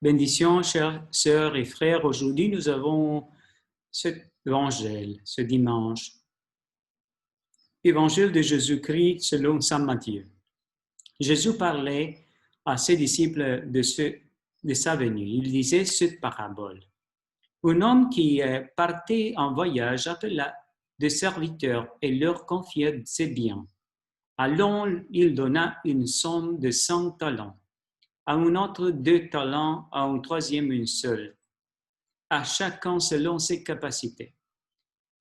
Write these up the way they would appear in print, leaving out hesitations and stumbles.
Bénédictions, chères sœurs et frères. Aujourd'hui, nous avons cet évangile, ce dimanche. Évangile de Jésus-Christ selon saint Matthieu. Jésus parlait à ses disciples de sa venue. Il disait cette parabole. Un homme qui partait en voyage appela des serviteurs et leur confia ses biens. Alors, il donna une somme de 100 talents, à un autre 2 talents, à un troisième une seule, à chacun selon ses capacités.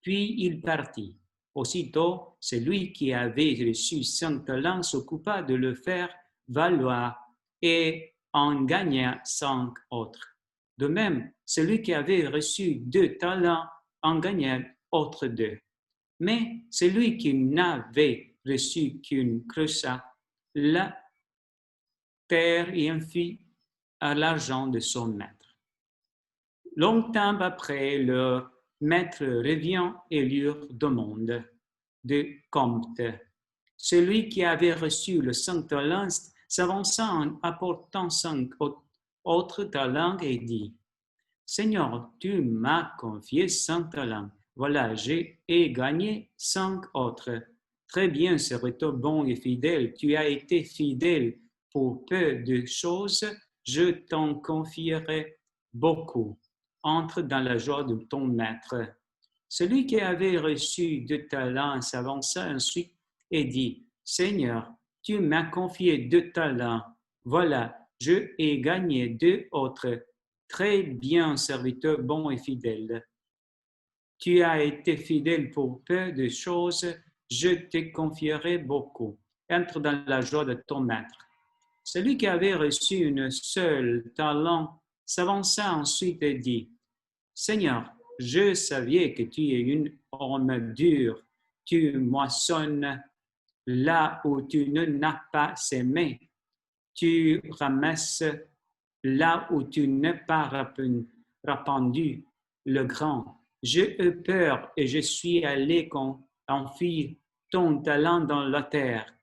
Puis il partit. Aussitôt, celui qui avait reçu 5 talents s'occupa de le faire valoir et en gagna 5 autres. De même, celui qui avait reçu 2 talents en gagna autres 2. Mais celui qui n'avait reçu qu'une creusa la terre et en fit à l'argent de son maître. Longtemps après, le maître revient et lui demande de compte. Celui qui avait reçu le 5 talents s'avança en apportant 5 autres talents et dit, « Seigneur, tu m'as confié 5 talents. Voilà, j'ai gagné 5 autres. Très bien, serviteur bon et fidèle. Tu as été fidèle pour peu de choses. Je t'en confierai beaucoup. Entre dans la joie de ton maître. » Celui qui avait reçu 2 talents s'avança ensuite et dit, « Seigneur, tu m'as confié 2 talents. Voilà, je ai gagné 2 autres. Très bien, serviteur bon et fidèle. Tu as été fidèle pour peu de choses, je te confierai beaucoup. Entre dans la joie de ton maître. » Celui qui avait reçu une seule talent s'avança ensuite et dit, « Seigneur, je savais que tu es un homme dur. Tu moissonnes là où tu n'as pas semé. Tu ramasses là où tu n'as pas répandu le grain. J'ai eu peur et je suis allé enfuir ton talent dans la terre.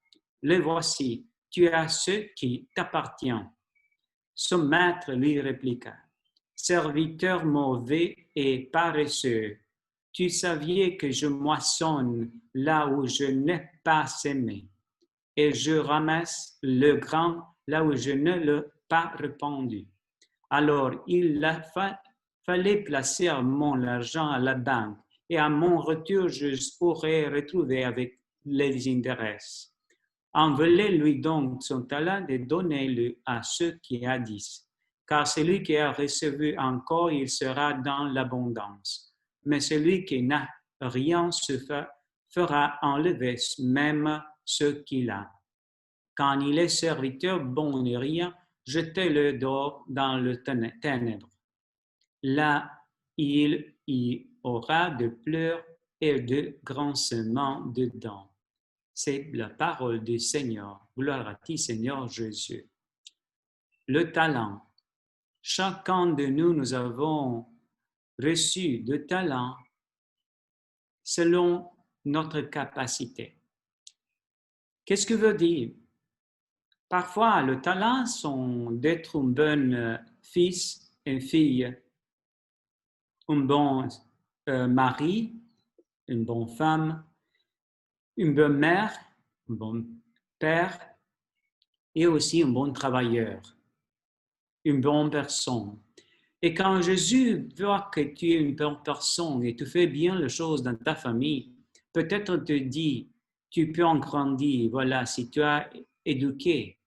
Le voici, tu as ce qui t'appartient. » Son maître lui répliqua, « Serviteur mauvais et paresseux, tu savais que je moissonne là où je n'ai pas semé, et je ramasse le grain là où je ne l'ai pas répandu. Alors il fallait placer mon argent à la banque, et à mon retour je pourrais retrouver avec les intérêts. Envolez-lui donc son talent et donnez-le à ceux qui a 10. Car celui qui a reçu encore, il sera dans l'abondance. Mais celui qui n'a rien se fera enlever même ce qu'il a. Quand il est serviteur bon et rien, jetez-le dehors dans le ténèbres. Là, il y aura de pleurs et de grincements de dents. » C'est la parole du Seigneur. Gloire à toi, Seigneur Jésus. Le talent. Chacun de nous avons reçu de talents selon notre capacité. Qu'est-ce que veut dire? Parfois, le talent, c'est d'être un bon fils, une fille, un bon mari, une bonne femme, une bonne mère, un bon père et aussi un bon travailleur, une bonne personne. Et quand Jésus voit que tu es une bonne personne et tu fais bien les choses dans ta famille, peut-être te dit, tu peux en grandir. Voilà, si tu as éduqué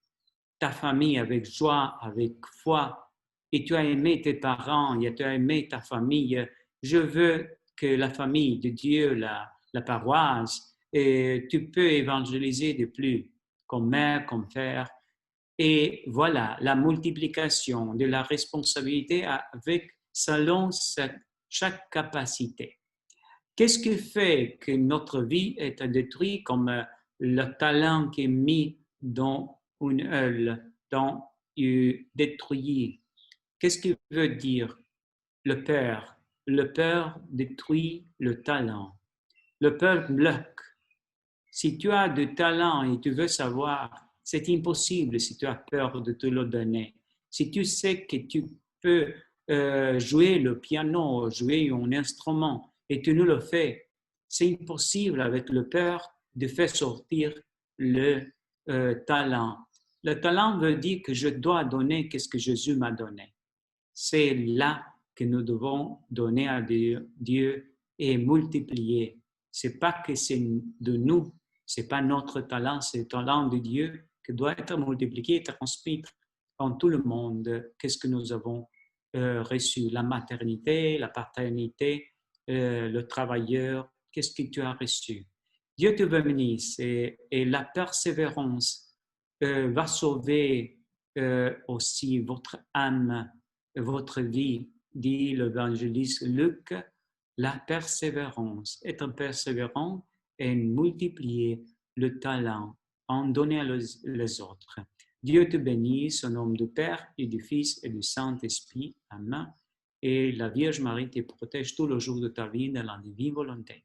ta famille avec joie, avec foi, et tu as aimé tes parents, et tu as aimé ta famille, je veux que la famille de Dieu, la paroisse, et tu peux évangéliser de plus, comme mère, comme père. Et voilà, la multiplication de la responsabilité avec selon chaque capacité. Qu'est-ce qui fait que notre vie est détruite comme le talent qui est mis dans une œuvre, dans détruit? Qu'est-ce qui veut dire le peur? Le peur détruit le talent. Le peur bloque. Si tu as du talent et tu veux savoir, c'est impossible si tu as peur de te le donner. Si tu sais que tu peux jouer le piano, jouer un instrument, et tu nous le fais. C'est impossible avec le Père de faire sortir le talent. Le talent veut dire que je dois donner ce que Jésus m'a donné. C'est là que nous devons donner à Dieu et multiplier. C'est pas que c'est de nous, c'est pas notre talent, c'est le talent de Dieu qui doit être multiplié et transmis dans tout le monde. Qu'est-ce que nous avons reçu? La maternité, la paternité, le travailleur, qu'est-ce que tu as reçu? Dieu te bénisse et la persévérance va sauver aussi votre âme, votre vie, dit l'évangéliste Luc. La persévérance, être persévérant et multiplier le talent, en donner les autres. Dieu te bénisse au nom du Père et du Fils et du Saint-Esprit. Amen. Et la Vierge Marie te protège tous les jours de ta vie dans la divine volonté.